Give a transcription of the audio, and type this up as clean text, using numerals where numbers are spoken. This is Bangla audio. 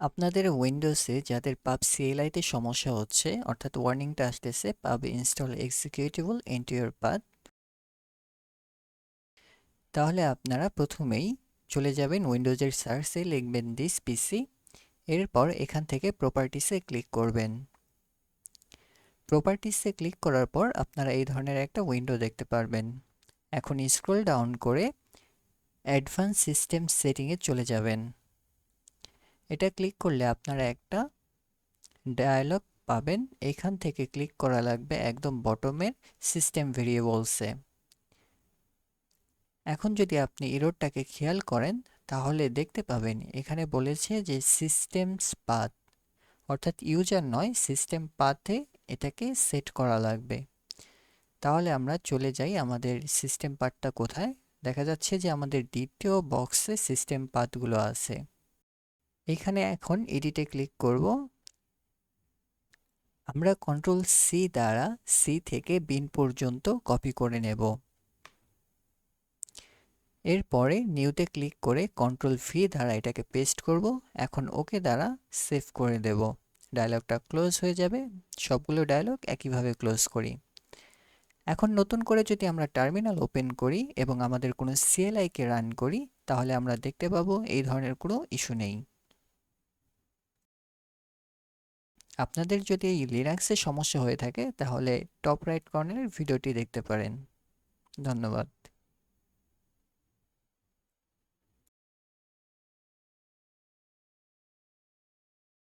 আপনাদের উইন্ডোজে যাদের পাব CLI তে সমস্যা হচ্ছে অর্থাৎ ওয়ার্নিংটা আসতেছে পাব install executable into your path, তাহলে আপনারা প্রথমেই চলে যাবেন উইন্ডোজের সার্চে লিখবেন দিস পিসি, এরপর এখান থেকে প্রপার্টিসে ক্লিক করবেন। প্রপার্টিসে ক্লিক করার পর আপনারা এই ধরনের একটা উইন্ডো দেখতে পারবেন। এখন স্ক্রল ডাউন করে অ্যাডভান্স সিস্টেম সেটিংয়ে চলে যাবেন। এটা ক্লিক করলে আপনারা একটা ডায়ালগ পাবেন। এখান থেকে ক্লিক করা লাগবে একদম বটমের সিস্টেম ভেরিয়েবলসে। এখন যদি আপনি এররটাকে খেয়াল করেন তাহলে দেখতে পাবেন এখানে বলেছে যে সিস্টেমস পাথ, অর্থাৎ ইউজার নয় সিস্টেম পাথে এটাকে সেট করা লাগবে। তাহলে আমরা চলে যাই আমাদের সিস্টেম পাথটা কোথায়। দেখা যাচ্ছে যে আমাদের দ্বিতীয় বক্সে সিস্টেম পাথগুলো আছে। এখানে এখন এডিটে ক্লিক করব। আমরা কন্ট্রোল সি দ্বারা সি থেকে বিন পর্যন্ত কপি করে নেব। এরপরে নিউতে ক্লিক করে কন্ট্রোল ভি দ্বারা এটাকে পেস্ট করব। এখন ওকে দ্বারা সেভ করে দেব। ডায়লগটা ক্লোজ হয়ে যাবে। সবগুলো ডায়লগ একইভাবে ক্লোজ করি। এখন নতুন করে যদি আমরা টার্মিনাল ওপেন করি এবং আমাদের কোনো CLI কে রান করি তাহলে আমরা দেখতে পাবো এই ধরনের কোনো ইস্যু নেই। আপনাদের যদি এই লিনাক্সে সমস্যা হয়ে থাকে তাহলে টপ রাইট কর্নারের ভিডিওটি দেখতে পারেন। ধন্যবাদ।